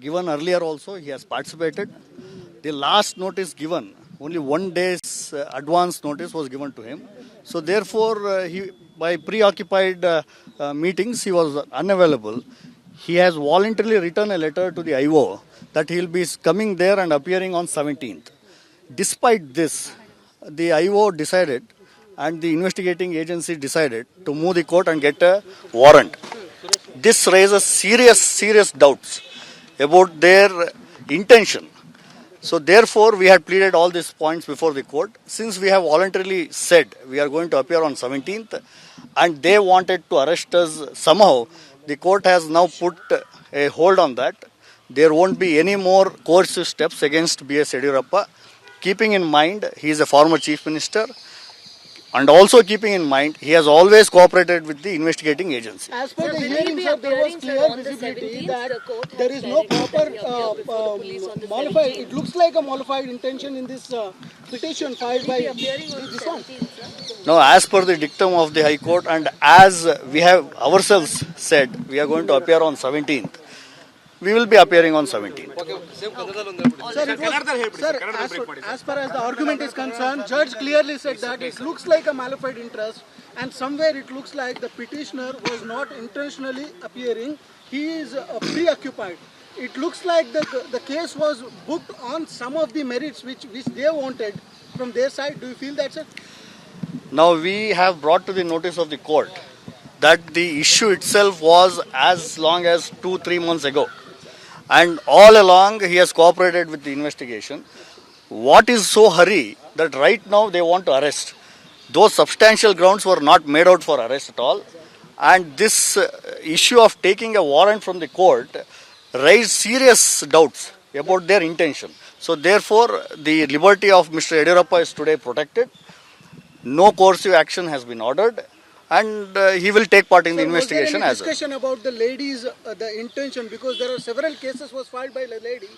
given earlier also. He has participated. The last notice given, only 1 day's advance notice was given to him. So therefore, he by preoccupied meetings, he was unavailable. He has voluntarily written a letter to the IO that he will be coming there and appearing on 17th. Despite this, the IO decided and the investigating agency decided to move the court and get a warrant. This raises serious doubts about their intention. So therefore, we had pleaded all these points before the court. Since we have voluntarily said we are going to appear on 17th and they wanted to arrest us somehow, the court has now put a hold on that. There won't be any more coercive steps against B.S. Yediyurappa, keeping in mind he is a former chief minister. And also keeping in mind, he has always cooperated with the investigating agency. As per the hearing, sir, there was clear visibility that there is no proper modified. It looks like a modified intention in this petition filed by this one. Now, as per the dictum of the High Court and as we have ourselves said, we are going to appear on 17th. We will be appearing on 17th. Sir, as far as the argument is concerned, judge clearly said that it looks like a malified interest and somewhere it looks like the petitioner was not intentionally appearing. He is preoccupied. It looks like the case was booked on some of the merits which they wanted from their side. Do you feel that, sir? Now, we have brought to the notice of the court that the issue itself was as long as 2-3 months ago. And all along, he has cooperated with the investigation. What is so hurry that right now they want to arrest? Those substantial grounds were not made out for arrest at all. And this issue of taking a warrant from the court raised serious doubts about their intention. So therefore, the liberty of Mr. Yediyurappa is today protected. No coercive action has been ordered. And he will take part in the investigation as well. Discussion about the lady's the intention, because there are several cases was filed by the lady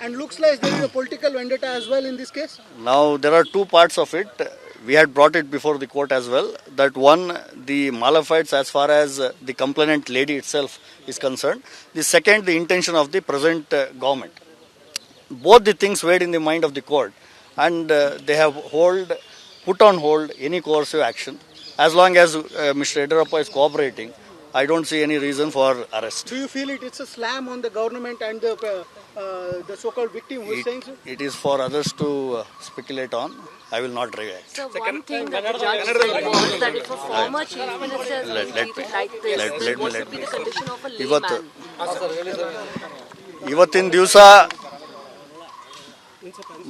and looks like there is a political vendetta as well in this case. Now there are two parts of it. We had brought it before the court as well. That one, the malifieds as far as the complainant lady itself is concerned. The second, the intention of the present government. Both the things weighed in the mind of the court and they have put on hold any coercive action. As long as Mr. Yediyurappa is cooperating, I don't see any reason for arrest. Do you feel it's a slam on the government and the so-called victim who is saying so? It is for others to speculate on. I will not react. So one thing that the judge said was that if a former chief minister is treated like this, what would be the condition of a layman? ಇವತ್ತಿನ ದಿವಸ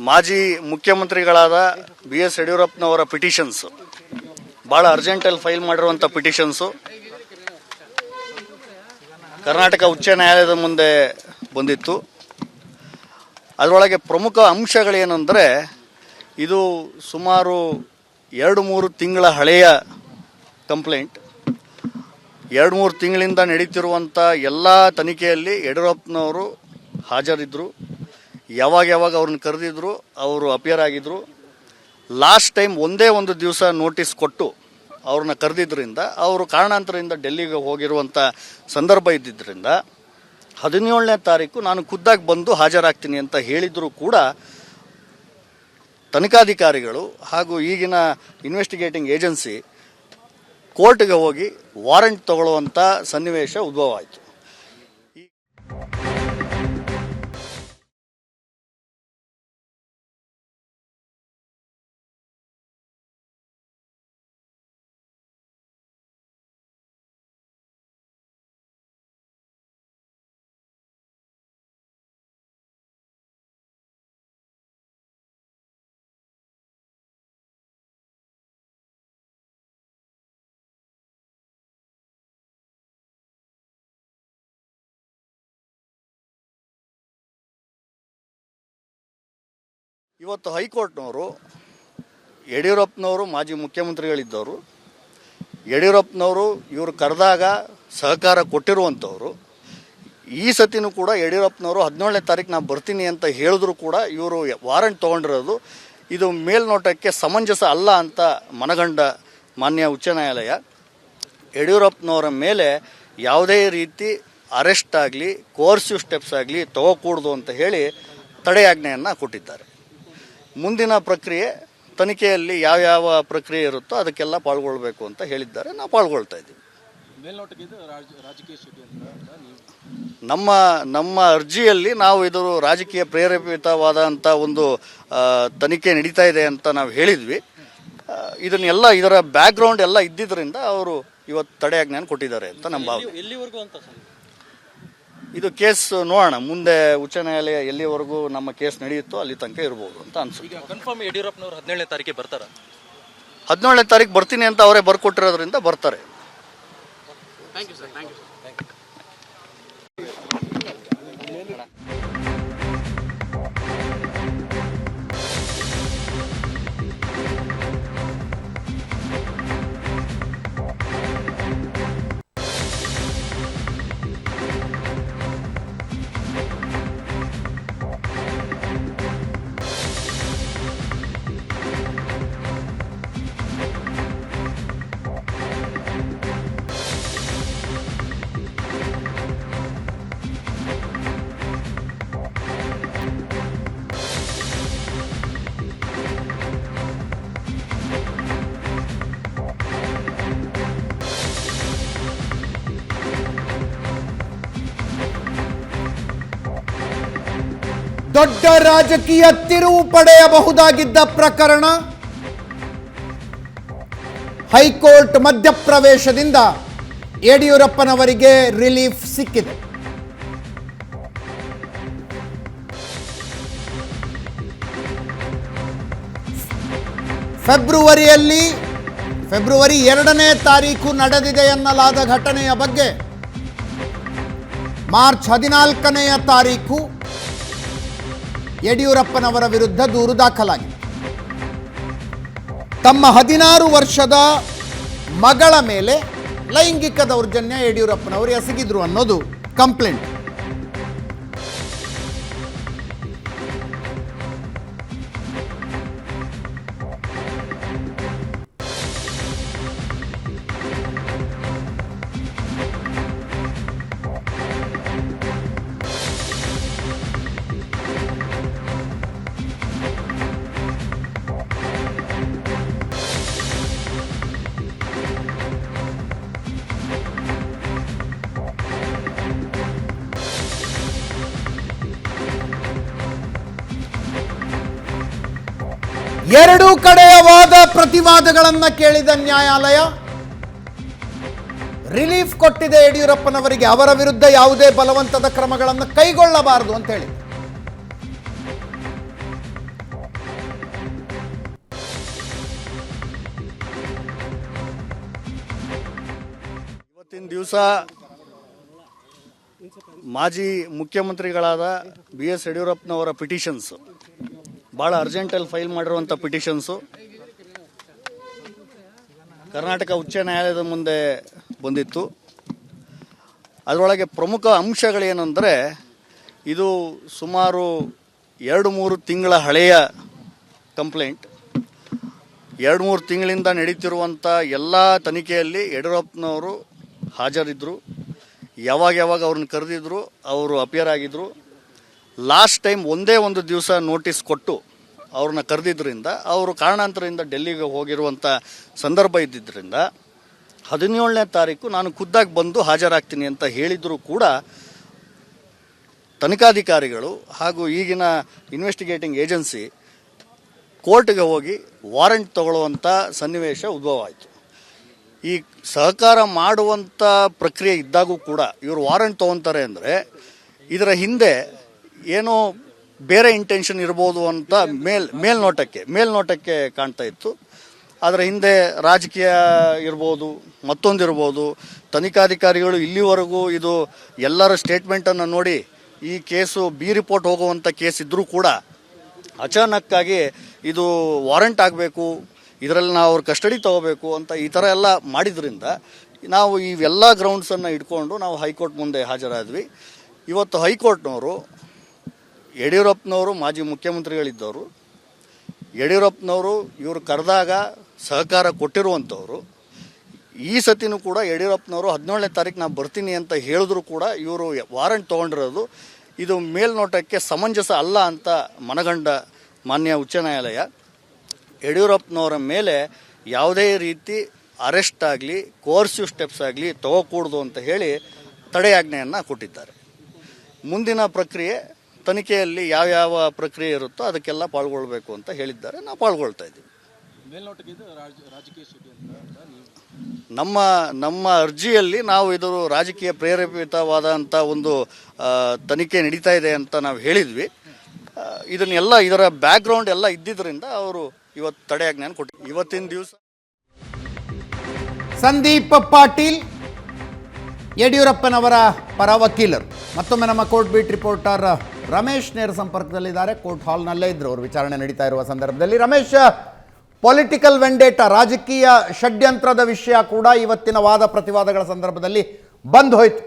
ಮಾಜಿ ಮುಖ್ಯಮಂತ್ರಿಗಳಾದ B.S. ಯಡಿಯೂರಪ್ಪನವರ petitions ಭಾಳ ಅರ್ಜೆಂಟಲ್ಲಿ file ಮಾಡಿರುವಂಥ ಪಿಟಿಷನ್ಸು ಕರ್ನಾಟಕ ಉಚ್ಚ ನ್ಯಾಯಾಲಯದ ಮುಂದೆ ಬಂದಿತ್ತು. ಅದರೊಳಗೆ ಪ್ರಮುಖ ಅಂಶಗಳೇನೆಂದರೆ, ಇದು ಸುಮಾರು 2-3 ತಿಂಗಳ ಹಳೆಯ ಕಂಪ್ಲೇಂಟ್. 2-3 ತಿಂಗಳಿಂದ ನಡೀತಿರುವಂಥ ಎಲ್ಲ ತನಿಖೆಯಲ್ಲಿ ಯಡಿಯೂರಪ್ಪನವರು ಹಾಜರಿದ್ದರು. ಯಾವಾಗ ಅವ್ರನ್ನ ಕರೆದಿದ್ರು, ಅವರು ಅಪಿಯರ್ ಆಗಿದ್ದರು. ಲಾಸ್ಟ್ ಟೈಮ್ ಒಂದೇ ಒಂದು ದಿವಸ ನೋಟಿಸ್ ಕೊಟ್ಟು ಅವ್ರನ್ನ ಕರೆದಿದ್ದರಿಂದ ಅವರು ಕಾರಣಾಂತರದಿಂದ ಡೆಲ್ಲಿಗೆ ಹೋಗಿರುವಂಥ ಸಂದರ್ಭ ಇದ್ದಿದ್ದರಿಂದ 17ನೇ ತಾರೀಕು ನಾನು ಖುದ್ದಾಗಿ ಬಂದು ಹಾಜರಾಗ್ತೀನಿ ಅಂತ ಹೇಳಿದರೂ ಕೂಡ ತನಿಖಾಧಿಕಾರಿಗಳು ಹಾಗೂ ಈಗಿನ ಇನ್ವೆಸ್ಟಿಗೇಟಿಂಗ್ ಏಜೆನ್ಸಿ ಕೋರ್ಟ್ಗೆ ಹೋಗಿ ವಾರೆಂಟ್ ತಗೊಳ್ಳುವಂಥ ಸನ್ನಿವೇಶ ಉದ್ಭವ ಆಯಿತು. ಇವತ್ತು ಹೈಕೋರ್ಟ್ನವರು ಯಡಿಯೂರಪ್ಪನವರು ಮಾಜಿ ಮುಖ್ಯಮಂತ್ರಿಗಳಿದ್ದವರು, ಯಡಿಯೂರಪ್ಪನವರು ಇವರು ಕರೆದಾಗ ಸಹಕಾರ ಕೊಟ್ಟಿರುವಂಥವ್ರು. ಈ ಸತಿನೂ ಕೂಡ ಯಡಿಯೂರಪ್ಪನವರು 17ನೇ ತಾರೀಕು ನಾನು ಬರ್ತೀನಿ ಅಂತ ಹೇಳಿದ್ರು ಕೂಡ ಇವರು ವಾರೆಂಟ್ ತೊಗೊಂಡಿರೋದು ಇದು ಮೇಲ್ನೋಟಕ್ಕೆ ಸಮಂಜಸ ಅಲ್ಲ ಅಂತ ಮನಗಂಡ ಮಾನ್ಯ ಉಚ್ಚ ನ್ಯಾಯಾಲಯ ಯಡಿಯೂರಪ್ಪನವರ ಮೇಲೆ ಯಾವುದೇ ರೀತಿ ಅರೆಸ್ಟ್ ಆಗಲಿ ಕೋರ್ಸಿವ್ ಸ್ಟೆಪ್ಸ್ ಆಗಲಿ ತಗೋಕೂಡ್ದು ಅಂತ ಹೇಳಿ ತಡೆಯಾಜ್ಞೆಯನ್ನು ಕೊಟ್ಟಿದ್ದಾರೆ. ಮುಂದಿನ ಪ್ರಕ್ರಿಯೆ ತನಿಖೆಯಲ್ಲಿ ಯಾವ್ಯಾವ ಪ್ರಕ್ರಿಯೆ ಇರುತ್ತೋ ಅದಕ್ಕೆಲ್ಲ ಪಾಲ್ಗೊಳ್ಬೇಕು ಅಂತ ಹೇಳಿದ್ದಾರೆ. ನಾವು ಪಾಲ್ಗೊಳ್ತಾ ಇದ್ದೀವಿ. ನಮ್ಮ ಅರ್ಜಿಯಲ್ಲಿ ನಾವು ಇದು ರಾಜಕೀಯ ಪ್ರೇರೇಪಿತವಾದಂಥ ಒಂದು ತನಿಖೆ ನಡೀತಾ ಇದೆ ಅಂತ ನಾವು ಹೇಳಿದ್ವಿ. ಇದನ್ನೆಲ್ಲ ಇದರ ಬ್ಯಾಕ್ಗ್ರೌಂಡ್ ಎಲ್ಲ ಇದ್ದಿದ್ದರಿಂದ ಅವರು ಇವತ್ತು ತಡೆಯಾಜ್ಞೆಯನ್ನು ಕೊಟ್ಟಿದ್ದಾರೆ ಅಂತ ನಮ್ಮ ಭಾವನೆ. ಇದು ಕೇಸ್ ನೋಡೋಣ, ಮುಂದೆ ಉಚ್ಚ ನ್ಯಾಯಾಲಯ ಎಲ್ಲಿವರೆಗೂ ನಮ್ಮ ಕೇಸ್ ನಡೆಯುತ್ತೋ ಅಲ್ಲಿ ತನಕ ಇರ್ಬೋದು ಅಂತ ಅನ್ಸುತ್ತೆ. ಕನ್ಫರ್ಮ್ ಯಡಿಯೂರಪ್ಪನವರು 17ನೇ ತಾರೀಕಿಗೆ ಬರ್ತಾರಾ? 17ನೇ ತಾರೀಕು ಬರ್ತೀನಿ ಅಂತ ಅವರೇ ಬರ್ಕೊಟ್ಟಿರೋದ್ರಿಂದ ಬರ್ತಾರೆ. ದೊಡ್ಡ ರಾಜಕೀಯ ತಿರುವು ಪಡೆಯಬಹುದಾಗಿದ್ದ ಪ್ರಕರಣ, ಹೈಕೋರ್ಟ್ ಮಧ್ಯಪ್ರವೇಶದಿಂದ ಯಡಿಯೂರಪ್ಪನವರಿಗೆ ರಿಲೀಫ್ ಸಿಕ್ಕಿದೆ. ಫೆಬ್ರವರಿ 2ನೇ ತಾರೀಕು ನಡೆದಿದೆ ಎನ್ನಲಾದ ಘಟನೆಯ ಬಗ್ಗೆ ಮಾರ್ಚ್ 14ನೇ ತಾರೀಕು ಯಡಿಯೂರಪ್ಪನವರ ವಿರುದ್ಧ ದೂರು ದಾಖಲಾಗಿದೆ. ತಮ್ಮ 16 ವರ್ಷದ ಮಗಳ ಮೇಲೆ ಲೈಂಗಿಕ ದೌರ್ಜನ್ಯ ಯಡಿಯೂರಪ್ಪನವರು ಎಸಗಿದ್ರು ಅನ್ನೋದು ಕಂಪ್ಲೇಂಟ್. ಎರಡೂ ಕಡೆಯ ವಾದ ಪ್ರತಿವಾದಗಳನ್ನು ಕೇಳಿದ ನ್ಯಾಯಾಲಯ ರಿಲೀಫ್ ಕೊಟ್ಟಿದೆ ಯಡಿಯೂರಪ್ಪನವರಿಗೆ. ಅವರ ವಿರುದ್ಧ ಯಾವುದೇ ಬಲವಂತದ ಕ್ರಮಗಳನ್ನು ಕೈಗೊಳ್ಳಬಾರದು ಅಂತ ಹೇಳಿ. ಇವತ್ತಿನ ದಿವಸ ಮಾಜಿ ಮುಖ್ಯಮಂತ್ರಿಗಳಾದ BS ಯಡಿಯೂರಪ್ಪನವರ ಪಿಟಿಷನ್ಸ್ ಭಾಳ ಅರ್ಜೆಂಟಲ್ಲಿ ಫೈಲ್ ಮಾಡಿರುವಂಥ ಪಿಟಿಷನ್ಸು ಕರ್ನಾಟಕ ಉಚ್ಚ ನ್ಯಾಯಾಲಯದ ಮುಂದೆ ಬಂದಿತ್ತು. ಅದರೊಳಗೆ ಪ್ರಮುಖ ಅಂಶಗಳೇನೆಂದರೆ, ಇದು ಸುಮಾರು 2-3 ತಿಂಗಳ ಹಳೆಯ ಕಂಪ್ಲೇಂಟ್. 2-3 ತಿಂಗಳಿಂದ ನಡೀತಿರುವಂಥ ಎಲ್ಲ ತನಿಖೆಯಲ್ಲಿ ಯಡಿಯೂರಪ್ಪನವರು ಹಾಜರಿದ್ದರು. ಯಾವಾಗ ಅವ್ರನ್ನ ಕರೆದಿದ್ರು ಅವರು ಅಪಿಯರ್ ಆಗಿದ್ದರು. ಲಾಸ್ಟ್ ಟೈಮ್ ಒಂದೇ ಒಂದು ದಿವಸ ನೋಟಿಸ್ ಕೊಟ್ಟು ಅವ್ರನ್ನ ಕರೆದಿದ್ದರಿಂದ ಅವರು ಕಾರಣಾಂತರದಿಂದ ಡೆಲ್ಲಿಗೆ ಹೋಗಿರುವಂಥ ಸಂದರ್ಭ ಇದ್ದಿದ್ದರಿಂದ 17ನೇ ತಾರೀಕು ನಾನು ಖುದ್ದಾಗಿ ಬಂದು ಹಾಜರಾಗ್ತೀನಿ ಅಂತ ಹೇಳಿದರೂ ಕೂಡ ತನಿಖಾಧಿಕಾರಿಗಳು ಹಾಗೂ ಈಗಿನ ಇನ್ವೆಸ್ಟಿಗೇಟಿಂಗ್ ಏಜೆನ್ಸಿ ಕೋರ್ಟ್ಗೆ ಹೋಗಿ ವಾರೆಂಟ್ ತಗೊಳ್ಳುವಂಥ ಸನ್ನಿವೇಶ ಉದ್ಭವ ಆಯಿತು. ಈ ಸಹಕಾರ ಮಾಡುವಂಥ ಪ್ರಕ್ರಿಯೆ ಇದ್ದಾಗೂ ಕೂಡ ಇವರು ವಾರೆಂಟ್ ತೊಗೊತಾರೆ ಅಂದರೆ ಇದರ ಹಿಂದೆ ಏನೋ ಬೇರೆ ಇಂಟೆನ್ಷನ್ ಇರ್ಬೋದು ಅಂತ ಮೇಲ್ನೋಟಕ್ಕೆ ಕಾಣ್ತಾ ಇತ್ತು. ಅದರ ಹಿಂದೆ ರಾಜಕೀಯ ಇರ್ಬೋದು, ಮತ್ತೊಂದಿರ್ಬೋದು. ತನಿಖಾಧಿಕಾರಿಗಳು ಇಲ್ಲಿವರೆಗೂ ಇದು ಎಲ್ಲರ ಸ್ಟೇಟ್ಮೆಂಟನ್ನು ನೋಡಿ ಈ ಕೇಸು ಬಿ ರಿಪೋರ್ಟ್ ಹೋಗುವಂಥ ಕೇಸ್ ಇದ್ದರೂ ಕೂಡ ಅಚಾನಕ್ಕಾಗಿ ಇದು ವಾರೆಂಟ್ ಆಗಬೇಕು, ಇದರಲ್ಲಿ ನಾವು ಅವ್ರ ಕಸ್ಟಡಿ ತಗೋಬೇಕು ಅಂತ ಈ ಥರ ಎಲ್ಲ ಮಾಡಿದ್ರಿಂದ ನಾವು ಇವೆಲ್ಲ ಗ್ರೌಂಡ್ಸನ್ನು ಇಟ್ಕೊಂಡು ನಾವು ಹೈಕೋರ್ಟ್ ಮುಂದೆ ಹಾಜರಾದ್ವಿ. ಇವತ್ತು ಹೈಕೋರ್ಟ್ನವರು ಯಡಿಯೂರಪ್ಪನವರು ಮಾಜಿ ಮುಖ್ಯಮಂತ್ರಿಗಳಿದ್ದವರು, ಯಡಿಯೂರಪ್ಪನವರು ಇವರು ಕರೆದಾಗ ಸಹಕಾರ ಕೊಟ್ಟಿರುವಂಥವ್ರು, ಈ ಸತಿನೂ ಕೂಡ ಯಡಿಯೂರಪ್ಪನವರು 17ನೇ ತಾರೀಕು ನಾನು ಬರ್ತೀನಿ ಅಂತ ಹೇಳಿದ್ರು ಕೂಡ ಇವರು ವಾರಂಟ್ ತೊಗೊಂಡಿರೋದು ಇದು ಮೇಲ್ನೋಟಕ್ಕೆ ಸಮಂಜಸ ಅಲ್ಲ ಅಂತ ಮನಗಂಡ ಮಾನ್ಯ ಉಚ್ಚ ನ್ಯಾಯಾಲಯ ಯಡಿಯೂರಪ್ಪನವರ ಮೇಲೆ ಯಾವುದೇ ರೀತಿ ಅರೆಸ್ಟ್ ಆಗಲಿ ಕೋರ್ಸಿವ್ ಸ್ಟೆಪ್ಸ್ ಆಗಲಿ ತಗೋಕೂಡ್ದು ಅಂತ ಹೇಳಿ ತಡೆಯಾಜ್ಞೆಯನ್ನು ಕೊಟ್ಟಿದ್ದಾರೆ. ಮುಂದಿನ ಪ್ರಕ್ರಿಯೆ ತನಿಖೆಯಲ್ಲಿ ಯಾವ್ಯಾವ ಪ್ರಕ್ರಿಯೆ ಇರುತ್ತೋ ಅದಕ್ಕೆಲ್ಲ ಪಾಲ್ಗೊಳ್ಬೇಕು ಅಂತ ಹೇಳಿದ್ದಾರೆ. ನಾವು ಪಾಲ್ಗೊಳ್ತಾ ಇದ್ದೀವಿ. ನಮ್ಮ ಅರ್ಜಿಯಲ್ಲಿ ನಾವು ಇದು ರಾಜಕೀಯ ಪ್ರೇರೇಪಿತವಾದಂಥ ಒಂದು ತನಿಖೆ ನಡೀತಾ ಇದೆ ಅಂತ ನಾವು ಹೇಳಿದ್ವಿ. ಇದನ್ನೆಲ್ಲ ಇದರ ಬ್ಯಾಕ್ಗ್ರೌಂಡ್ ಎಲ್ಲ ಇದ್ದಿದ್ದರಿಂದ ಅವರು ಇವತ್ತು ತಡೆಯಾಜ್ಞೆಯನ್ನು ಕೊಟ್ಟಿದ್ದಾರೆ. ಇವತ್ತಿನ ದಿವಸ ಸಂದೀಪ್ ಪಾಟೀಲ್ ಯಡಿಯೂರಪ್ಪನವರ ಪರ ವಕೀಲರು. ಮತ್ತೊಮ್ಮೆ ನಮ್ಮ ಕೋರ್ಟ್ ಬೀಟ್ ರಿಪೋರ್ಟರ್ ರಮೇಶ್ ನೇರ ಸಂಪರ್ಕದಲ್ಲಿದ್ದಾರೆ. ಕೋರ್ಟ್ ಹಾಲ್ನಲ್ಲೇ ಇದ್ರು ಅವರು ವಿಚಾರಣೆ ನಡೀತಾ ಇರುವ ಸಂದರ್ಭದಲ್ಲಿ. ರಮೇಶ್, ಪೊಲಿಟಿಕಲ್ ವೆಂಡೇಟಾ, ರಾಜಕೀಯ ಷಡ್ಯಂತ್ರದ ವಿಷಯ ಕೂಡ ಇವತ್ತಿನ ವಾದ ಪ್ರತಿವಾದಗಳ ಸಂದರ್ಭದಲ್ಲಿ ಬಂದು ಹೋಯ್ತು.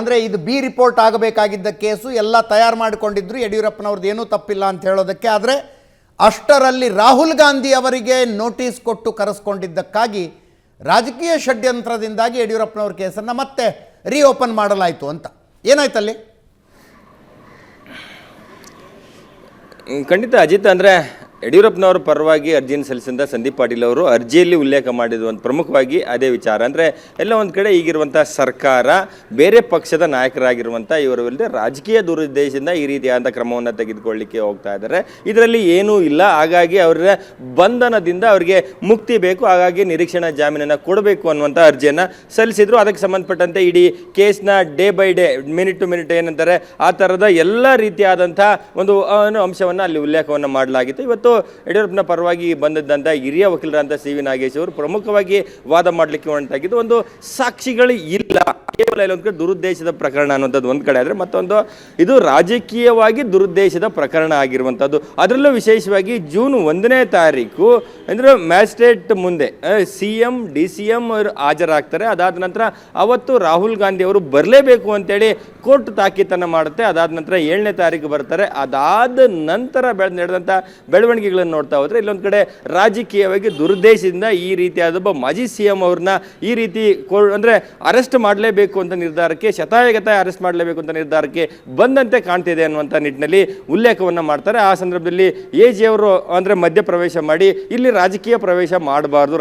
ಅಂದರೆ ಇದು ಬಿ ರಿಪೋರ್ಟ್ ಆಗಬೇಕಾಗಿದ್ದ ಕೇಸು ಎಲ್ಲ ತಯಾರು ಮಾಡಿಕೊಂಡಿದ್ರು, ಯಡಿಯೂರಪ್ಪನವ್ರದ್ದು ಏನೂ ತಪ್ಪಿಲ್ಲ ಅಂತ ಹೇಳೋದಕ್ಕೆ. ಆದರೆ ಅಷ್ಟರಲ್ಲಿ ರಾಹುಲ್ ಗಾಂಧಿ ಅವರಿಗೆ ನೋಟಿಸ್ ಕೊಟ್ಟು ಕರೆಸ್ಕೊಂಡಿದ್ದಕ್ಕಾಗಿ ರಾಜಕೀಯ ಷಡ್ಯಂತ್ರದಿಂದಾಗಿ ಯಡಿಯೂರಪ್ಪನವ್ರ ಕೇಸನ್ನು ಮತ್ತೆ ರೀಓಪನ್ ಮಾಡಲಾಯಿತು ಅಂತ. ಏನಾಯ್ತಲ್ಲಿ? ಖಂಡಿತ ಅಜಿತ್, ಅಂದರೆ ಯಡಿಯೂರಪ್ಪನವರ ಪರವಾಗಿ ಅರ್ಜಿಯನ್ನು ಸಲ್ಲಿಸಿದ ಸಂದೀಪ್ ಪಾಟೀಲ್ ಅವರು ಅರ್ಜಿಯಲ್ಲಿ ಉಲ್ಲೇಖ ಮಾಡಿದ ಒಂದು ಪ್ರಮುಖವಾಗಿ ಅದೇ ವಿಚಾರ. ಅಂದರೆ ಎಲ್ಲ ಒಂದು ಕಡೆ ಈಗಿರುವಂಥ ಸರ್ಕಾರ ಬೇರೆ ಪಕ್ಷದ ನಾಯಕರಾಗಿರುವಂಥ ಇವರ ವಿರುದ್ಧ ರಾಜಕೀಯ ದುರುದ್ದೇಶದಿಂದ ಈ ರೀತಿಯಾದಂಥ ಕ್ರಮವನ್ನು ತೆಗೆದುಕೊಳ್ಳಲಿಕ್ಕೆ ಹೋಗ್ತಾ ಇದ್ದಾರೆ. ಇದರಲ್ಲಿ ಏನೂ ಇಲ್ಲ, ಹಾಗಾಗಿ ಅವರ ಬಂಧನದಿಂದ ಅವರಿಗೆ ಮುಕ್ತಿ ಬೇಕು, ಹಾಗಾಗಿ ನಿರೀಕ್ಷಣಾ ಜಾಮೀನನ್ನು ಕೊಡಬೇಕು ಅನ್ನುವಂಥ ಅರ್ಜಿಯನ್ನು ಸಲ್ಲಿಸಿದ್ರು. ಅದಕ್ಕೆ ಸಂಬಂಧಪಟ್ಟಂತೆ ಇಡೀ ಕೇಸ್ನ day by day, minute to minute ಏನಂತಾರೆ ಆ ಥರದ ಎಲ್ಲ ರೀತಿಯಾದಂಥ ಒಂದು ಅಂಶವನ್ನು ಅಲ್ಲಿ ಉಲ್ಲೇಖವನ್ನು ಮಾಡಲಾಗಿತ್ತು. ಇವತ್ತು ಯಡಿಯೂರಪ್ಪನ ಪರವಾಗಿ ಬಂದದ್ದಂಥ ಹಿರಿಯ ವಕೀಲರಂತ ಸಿ ವಿ ನಾಗೇಶ್ ಅವರು ಪ್ರಮುಖವಾಗಿ ವಾದ ಮಾಡಲಿಕ್ಕೆ ಹೊರಟಾಗಿದ್ದು, ಒಂದು ಸಾಕ್ಷಿಗಳು ಇಲ್ಲ, ಕೇವಲ ಇಲ್ಲೊಂದು ಕಡೆ ದುರುದ್ದೇಶದ ಪ್ರಕರಣ ಅನ್ನುವಂಥದ್ದು ಒಂದು ಕಡೆ ಆದರೆ, ಮತ್ತೊಂದು ಇದು ರಾಜಕೀಯವಾಗಿ ದುರುದ್ದೇಶದ ಪ್ರಕರಣ ಆಗಿರುವಂಥದ್ದು. ಅದರಲ್ಲೂ ವಿಶೇಷವಾಗಿ ಜೂನ್ 1ನೇ ತಾರೀಕು ಅಂದರೆ ಮ್ಯಾಜಿಸ್ಟ್ರೇಟ್ ಮುಂದೆ CM DCM ಅವರು ಹಾಜರಾಗ್ತಾರೆ. ಅದಾದ ನಂತರ ಅವತ್ತು ರಾಹುಲ್ ಗಾಂಧಿ ಅವರು ಬರಲೇಬೇಕು ಅಂತೇಳಿ ಕೋರ್ಟ್ ತಾಕೀತನ್ನು ಮಾಡುತ್ತೆ. ಅದಾದ ನಂತರ 7ನೇ ತಾರೀಕು ಬರ್ತಾರೆ. ಅದಾದ ನಂತರ ನಡೆದಂಥ ಬೆಳವಣಿಗೆಗಳನ್ನು ನೋಡ್ತಾ ಹೋದರೆ ಇಲ್ಲೊಂದು ಕಡೆ ರಾಜಕೀಯವಾಗಿ ದುರುದ್ದೇಶದಿಂದ ಈ ರೀತಿಯಾದ ಒಬ್ಬ ಮಾಜಿ CM ಅವ್ರನ್ನ ಈ ರೀತಿ ಅಂದರೆ ಅರೆಸ್ಟ್ ಮಾಡಲೇಬೇಕು ಅಂತ ನಿರ್ಧಾರಕ್ಕೆ, ಶತಾಯಗತಾಯ ಅರೆಸ್ಟ್ ಮಾಡಲೇಬೇಕು ಅಂತ ನಿರ್ಧಾರಕ್ಕೆ ಬಂದಂತೆ ಕಾಣ್ತಿದೆ ಅನ್ನುವಂಥ ನಿಟ್ಟಿನಲ್ಲಿ ಉಲ್ಲೇಖವನ್ನು ಮಾಡ್ತಾರೆ. ಆ ಸಂದರ್ಭದಲ್ಲಿ AG ಅವರು ಅಂದರೆ ಮಧ್ಯಪ್ರವೇಶ ಮಾಡಿ ಇಲ್ಲಿ ರಾಜಕೀಯ ಪ್ರವೇಶ ಮಾಡಬಾರ್ದು,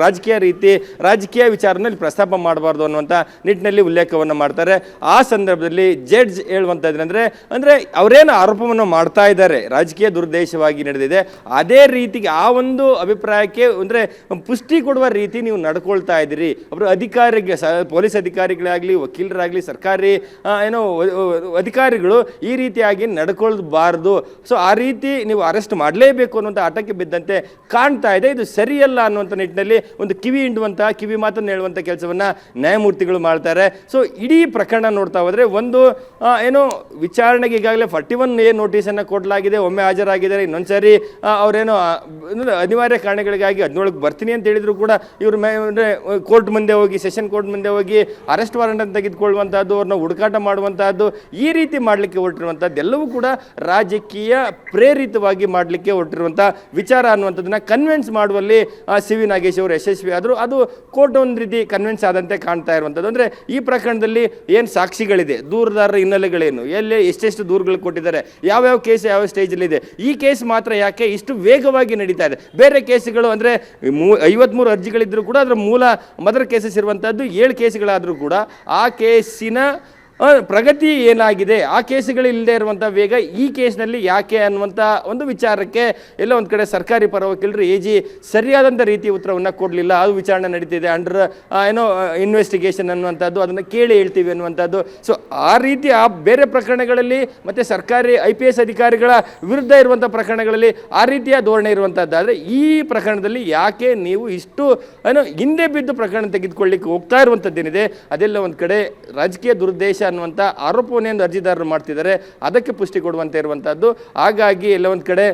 ರಾಜಕೀಯ ವಿಚಾರನಲ್ಲಿ ಪ್ರಸ್ತಾಪ ಮಾಡಬಾರ್ದು ಅನ್ನುವಂಥ ನಿಟ್ಟಿನಲ್ಲಿ ಉಲ್ಲೇಖವನ್ನು ಮಾಡ್ತಾರೆ. ಆ ಸಂದರ್ಭದಲ್ಲಿ ಜಡ್ಜ್ ಹೇಳುವಂಥದ್ದೇನೆಂದರೆ ಅಂದರೆ ಅವರೇನು ಆರೋಪವನ್ನು ಮಾಡ್ತಾ ಇದ್ದಾರೆ ರಾಜಕೀಯ ದುರುದ್ದೇಶವಾಗಿ ನಡೆದಿದೆ, ಅದೇ ರೀತಿಗೆ ಆ ಒಂದು ಅಭಿಪ್ರಾಯಕ್ಕೆ ಅಂದರೆ ಪುಷ್ಟಿ ಕೊಡುವ ರೀತಿ ನೀವು ನಡ್ಕೊಳ್ತಾ ಇದ್ದೀರಿ. ಒಬ್ಬರು ಅಧಿಕಾರಿಗೆ, ಪೊಲೀಸ್ ಅಧಿಕಾರಿಗಳಾಗಲಿ ವಕೀಲರಾಗಲಿ ಸರ್ಕಾರಿ ಅಧಿಕಾರಿಗಳು ಈ ರೀತಿಯಾಗಿ ನಡ್ಕೊಳ್ಬಾರ್ದು. ಸೊ ಆ ರೀತಿ ನೀವು ಅರೆಸ್ಟ್ ಮಾಡಲೇಬೇಕು ಅನ್ನುವಂಥ ಆಟಕ್ಕೆ ಬಿದ್ದಂತೆ ಕಾಣ್ತಾ ಇದೆ. ಇದು ಸರಿಯಲ್ಲ ಅನ್ನುವಂಥ ನಿಟ್ಟಿನಲ್ಲಿ ಒಂದು ಕಿವಿ ಮಾತನ್ನು ಹೇಳುವಂಥ ಕೆಲಸವನ್ನು ನ್ಯಾಯಮೂರ್ತಿಗಳು ಮಾಡ್ತಾರೆ. ಸೊ ಇಡೀ ಪ್ರಕರಣ ನೋಡ್ತಾ ಹೋದರೆ ಒಂದು ವಿಚಾರಣೆಗೆ ಈಗಾಗಲೇ 41A ನೋಟಿಸನ್ನು ಕೊಡಲಾಗಿದೆ. ಒಮ್ಮೆ ಹಾಜರಾಗಿದ್ದಾರೆ, ಇನ್ನೊಂದು ಸಾರಿ ಅವರೇನೋ ಅನಿವಾರ್ಯ ಕಾರಣಗಳಿಗಾಗಿ 17ಕ್ಕೆ ಬರ್ತೀನಿ ಅಂತ ಹೇಳಿದ್ರು ಕೂಡ ಇವರು ಕೋರ್ಟ್ ಮುಂದೆ ಹೋಗಿ, ಸೆಷನ್ ಕೋರ್ಟ್ ಮುಂದೆ ಹೋಗಿ ಅರೆಸ್ಟ್ ವಾರೆಂಟ್ ಅಂತ ತೆಗೆದುಕೊಳ್ಳುವಂಥದ್ದು, ಅವ್ರನ್ನ ಹುಡುಕಾಟ ಮಾಡುವಂಥದ್ದು, ಈ ರೀತಿ ಮಾಡಲಿಕ್ಕೆ ಹೊರಟಿರುವಂಥದ್ದು ಎಲ್ಲವೂ ಕೂಡ ರಾಜಕೀಯ ಪ್ರೇರಿತವಾಗಿ ಮಾಡಲಿಕ್ಕೆ ಹೊರಟಿರುವಂಥ ವಿಚಾರ ಅನ್ನುವಂಥದ್ದನ್ನ ಕನ್ವಿನ್ಸ್ ಮಾಡುವಲ್ಲಿ ಸಿ ವಿ ನಾಗೇಶ್ ಅವರು ಯಶಸ್ವಿ ಆದರು. ಅದು ಕೋರ್ಟ್ ಒಂದು ರೀತಿ ಕನ್ವಿನ್ಸ್ ಆದಂತೆ ಕಾಣ್ತಾ ಇರುವಂಥದ್ದು. ಅಂದರೆ ಈ ಪ್ರಕರಣದಲ್ಲಿ ಏನು ಸಾಕ್ಷಿಗಳಿದೆ, ದೂರದಾರರ ಹಿನ್ನೆಲೆಗಳೇನು, ಎಲ್ಲೇ ಎಷ್ಟೆಷ್ಟು ದೂರುಗಳು ಕೊಟ್ಟಿದ್ದಾರೆ, ಯಾವ್ಯಾವ ಕೇಸ್ ಯಾವ ಸ್ಟೇಜಲ್ಲಿದೆ, ಈ ಕೇಸ್ ಮಾತ್ರ ಯಾಕೆ ಇಷ್ಟು ವೇಗವಾಗಿ ನಡೀತಾ ಇದೆ. ಬೇರೆ ಕೇಸುಗಳು ಅಂದರೆ 53 ಅರ್ಜಿಗಳಿದ್ದರೂ ಕೂಡ ಅದರ ಮೂಲ ಮದರ್ ಕೇಸಸ್ ಇರುವಂಥದ್ದು 7 ಕೇಸುಗಳಾದರೂ ಕೂಡ ಆ ಕೇಸಿನ ಪ್ರಗತಿ ಏನಾಗಿದೆ, ಆ ಕೇಸುಗಳು ಇಲ್ಲದೆ ಇರುವಂಥ ವೇಗ ಈ ಕೇಸ್ನಲ್ಲಿ ಯಾಕೆ ಅನ್ನುವಂಥ ಒಂದು ವಿಚಾರಕ್ಕೆ ಎಲ್ಲ ಒಂದು ಕಡೆ ಸರ್ಕಾರಿ ಪರ ವಕೀಲರು AG ಸರಿಯಾದಂಥ ರೀತಿ ಉತ್ತರವನ್ನು ಕೊಡಲಿಲ್ಲ. ಅದು ವಿಚಾರಣೆ ನಡೀತಿದೆ, ಅಂಡರ್ ಇನ್ವೆಸ್ಟಿಗೇಷನ್ ಅನ್ನುವಂಥದ್ದು, ಅದನ್ನು ಕೇಳಿ ಹೇಳ್ತೀವಿ ಅನ್ನುವಂಥದ್ದು. ಸೊ ಆ ರೀತಿ ಆ ಬೇರೆ ಪ್ರಕರಣಗಳಲ್ಲಿ ಮತ್ತು ಸರ್ಕಾರಿ IPS ಅಧಿಕಾರಿಗಳ ವಿರುದ್ಧ ಇರುವಂಥ ಪ್ರಕರಣಗಳಲ್ಲಿ ಆ ರೀತಿಯ ಧೋರಣೆ ಇರುವಂಥದ್ದಾದರೆ ಈ ಪ್ರಕರಣದಲ್ಲಿ ಯಾಕೆ ನೀವು ಇಷ್ಟು ಹಿಂದೆ ಬಿದ್ದು ಪ್ರಕರಣ ತೆಗೆದುಕೊಳ್ಳಿಕ್ಕೆ ಹೋಗ್ತಾ ಇರುವಂಥದ್ದೇನಿದೆ ಅದೆಲ್ಲ ಒಂದು ಕಡೆ ರಾಜಕೀಯ ದುರುದ್ದೇಶ ಅನ್ನುವಂಥ ಆರೋಪವನ್ನೇನು ಅರ್ಜಿದಾರರು ಮಾಡ್ತಿದ್ದಾರೆ ಅದಕ್ಕೆ ಪುಷ್ಟಿ ಕೊಡುವಂತೆ ಇರುವಂಥದ್ದು. ಹಾಗಾಗಿ ಎಲ್ಲ ಒಂದು ಕಡೆ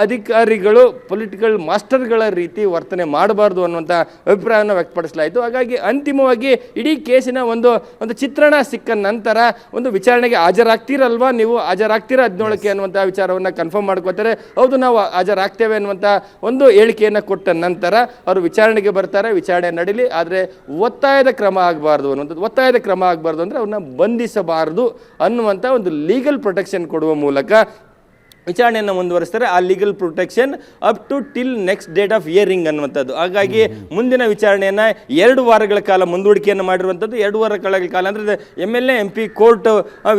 ಅಧಿಕಾರಿಗಳು ಪೊಲಿಟಿಕಲ್ ಮಾಸ್ಟರ್ಗಳ ರೀತಿ ವರ್ತನೆ ಮಾಡಬಾರ್ದು ಅನ್ನುವಂಥ ಅಭಿಪ್ರಾಯವನ್ನು ವ್ಯಕ್ತಪಡಿಸಲಾಯಿತು. ಹಾಗಾಗಿ ಅಂತಿಮವಾಗಿ ಇಡೀ ಕೇಸಿನ ಒಂದು ಚಿತ್ರಣ ಸಿಕ್ಕ ನಂತರ ಒಂದು ವಿಚಾರಣೆಗೆ ಹಾಜರಾಗ್ತೀರಲ್ವಾ, ನೀವು ಹಾಜರಾಗ್ತೀರಾ 17ಕ್ಕೆ ಅನ್ನುವಂಥ ವಿಚಾರವನ್ನು ಕನ್ಫರ್ಮ್ ಮಾಡ್ಕೋತಾರೆ. ಹೌದು, ನಾವು ಹಾಜರಾಗ್ತೇವೆ ಅನ್ನುವಂಥ ಒಂದು ಹೇಳಿಕೆಯನ್ನು ಕೊಟ್ಟ ನಂತರ ಅವರು ವಿಚಾರಣೆಗೆ ಬರ್ತಾರೆ. ವಿಚಾರಣೆ ನಡೀಲಿ, ಆದರೆ ಒತ್ತಾಯದ ಕ್ರಮ ಆಗಬಾರ್ದು ಅನ್ನುವಂಥದ್ದು. ಒತ್ತಾಯದ ಕ್ರಮ ಆಗಬಾರ್ದು ಅಂದರೆ ಅವ್ರನ್ನ ಬಂಧಿಸಬಾರ್ದು ಅನ್ನುವಂಥ ಒಂದು ಲೀಗಲ್ ಪ್ರೊಟೆಕ್ಷನ್ ಕೊಡುವ ಮೂಲಕ ವಿಚಾರಣೆಯನ್ನು ಮುಂದುವರಿಸ್ತಾರೆ. ಆ legal protection up to till next date of hearing ಅನ್ನುವಂಥದ್ದು. ಹಾಗಾಗಿ ಮುಂದಿನ ವಿಚಾರಣೆಯನ್ನು 2 ವಾರಗಳ ಕಾಲ ಮುಂದೂಡಿಕೆಯನ್ನು ಮಾಡಿರುವಂಥದ್ದು. 2 ವಾರಗಳ ಕಾಲ ಅಂದರೆ MLA MP ಕೋರ್ಟ್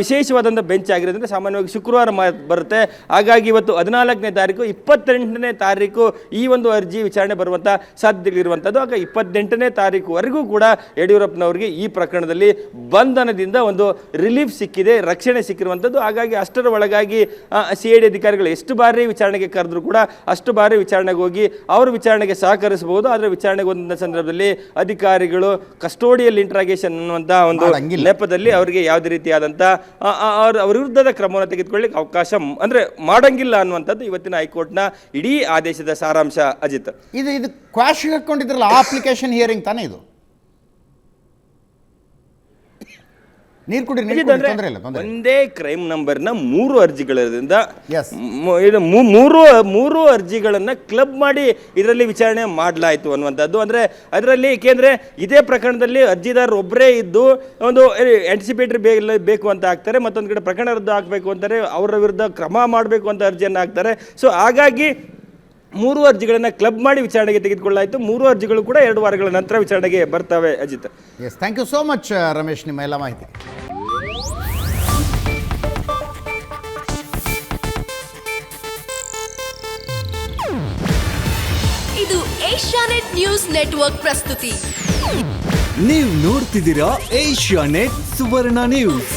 ವಿಶೇಷವಾದಂಥ ಬೆಂಚ್ ಆಗಿರೋದ್ರಿಂದ ಸಾಮಾನ್ಯವಾಗಿ ಶುಕ್ರವಾರ ಬರುತ್ತೆ. ಹಾಗಾಗಿ ಇವತ್ತು 14ನೇ ತಾರೀಕು, 28ನೇ ತಾರೀಕು ಈ ಒಂದು ಅರ್ಜಿ ವಿಚಾರಣೆ ಬರುವಂಥ ಸಾಧ್ಯತೆಗಳಿರುವಂಥದ್ದು. ಆಗ 28ನೇ ತಾರೀಕುವರೆಗೂ ಕೂಡ ಯಡಿಯೂರಪ್ಪನವರಿಗೆ ಈ ಪ್ರಕರಣದಲ್ಲಿ ಬಂಧನದಿಂದ ಒಂದು ರಿಲೀಫ್ ಸಿಕ್ಕಿದೆ, ರಕ್ಷಣೆ ಸಿಕ್ಕಿರುವಂಥದ್ದು. ಹಾಗಾಗಿ ಅಷ್ಟರ ಒಳಗಾಗಿ CID ಅಧಿಕಾರಿಗಳು ಎಷ್ಟು ಬಾರಿ ವಿಚಾರಣೆಗೆ ಕರೆದ್ರು ಕೂಡ ಅಷ್ಟು ಬಾರಿ ವಿಚಾರಣೆಗೆ ಹೋಗಿ ಅವರು ವಿಚಾರಣೆಗೆ ಸಹಕರಿಸಬಹುದು. ಆದರೆ ವಿಚಾರಣೆಗೆ ಒಂದ ಸಂದರ್ಭದಲ್ಲಿ ಅಧಿಕಾರಿಗಳು ಕಸ್ಟೋಡಿಯಲ್ ಇಂಟ್ರಾಗೇಷನ್ ಅನ್ನುವಂಥ ಒಂದು ನೆಪದಲ್ಲಿ ಅವರಿಗೆ ಯಾವುದೇ ರೀತಿಯಾದಂಥ ಅವ್ರ ವಿರುದ್ಧದ ಕ್ರಮವನ್ನು ತೆಗೆದುಕೊಳ್ಳಿಕ್ಕೆ ಅವಕಾಶ ಅಂದರೆ ಮಾಡಂಗಿಲ್ಲ ಅನ್ನುವಂಥದ್ದು ಇವತ್ತಿನ ಹೈಕೋರ್ಟ್ನ ಇಡೀ ಆದೇಶದ ಸಾರಾಂಶ. ಅಜಿತ್, ಇದು ಕ್ವಾಶ್ ಹಾಕೊಂಡಿದ್ರಲ್ಲ ಆ ಅಪ್ಲಿಕೇಶನ್ ಹಿಯರಿಂಗ್ ತಾನೇ ಇದು? ನೀರು ಕುಡಿ, ಒಂದೇ ಕ್ರೈಮ್ ನಂಬರ್ನ 3 ಅರ್ಜಿಗಳಿಂದ Yes. ಮೂರು ಅರ್ಜಿಗಳನ್ನು ಕ್ಲಬ್ ಮಾಡಿ ಇದರಲ್ಲಿ ವಿಚಾರಣೆ ಮಾಡಲಾಯಿತು ಅನ್ನುವಂಥದ್ದು. ಅಂದರೆ ಅದರಲ್ಲಿ ಏಕೆಂದರೆ ಇದೇ ಪ್ರಕರಣದಲ್ಲಿ ಅರ್ಜಿದಾರರು ಒಬ್ಬರೇ ಇದ್ದು ಒಂದು ಆಂಟಿಸಿಪೇಟರಿ ಬೇಕು ಅಂತ ಹಾಕ್ತಾರೆ, ಮತ್ತೊಂದು ಕಡೆ ಪ್ರಕರಣ ರದ್ದು ಹಾಕಬೇಕು ಅಂತಾರೆ, ಅವರ ವಿರುದ್ಧ ಕ್ರಮ ಮಾಡಬೇಕು ಅಂತ ಅರ್ಜಿಯನ್ನು ಹಾಕ್ತಾರೆ. ಸೊ ಹಾಗಾಗಿ 3 ಅರ್ಜಿಗಳನ್ನು ಕ್ಲಬ್ ಮಾಡಿ ವಿಚಾರಣೆಗೆ ತೆಗೆದುಕೊಳ್ಳಾಯಿತು. 3 ಅರ್ಜಿಗಳು ಕೂಡ 2 ವಾರಗಳ ನಂತರ ವಿಚಾರಣೆಗೆ ಬರ್ತವೆ. Ajit, yes, thank you so much Ramesh, ನಿಮ್ಮ ಎಲ್ಲ ಮಾಹಿತಿ. ಇದು ಏಷ್ಯಾನೆಟ್ ನ್ಯೂಸ್ ನೆಟ್ವರ್ಕ್ ಪ್ರಸ್ತುತಿ. ನೀವು ನೋಡ್ತಿದ್ದೀರಾ ಏಷ್ಯಾನೆಟ್ ಸುವರ್ಣ ನ್ಯೂಸ್.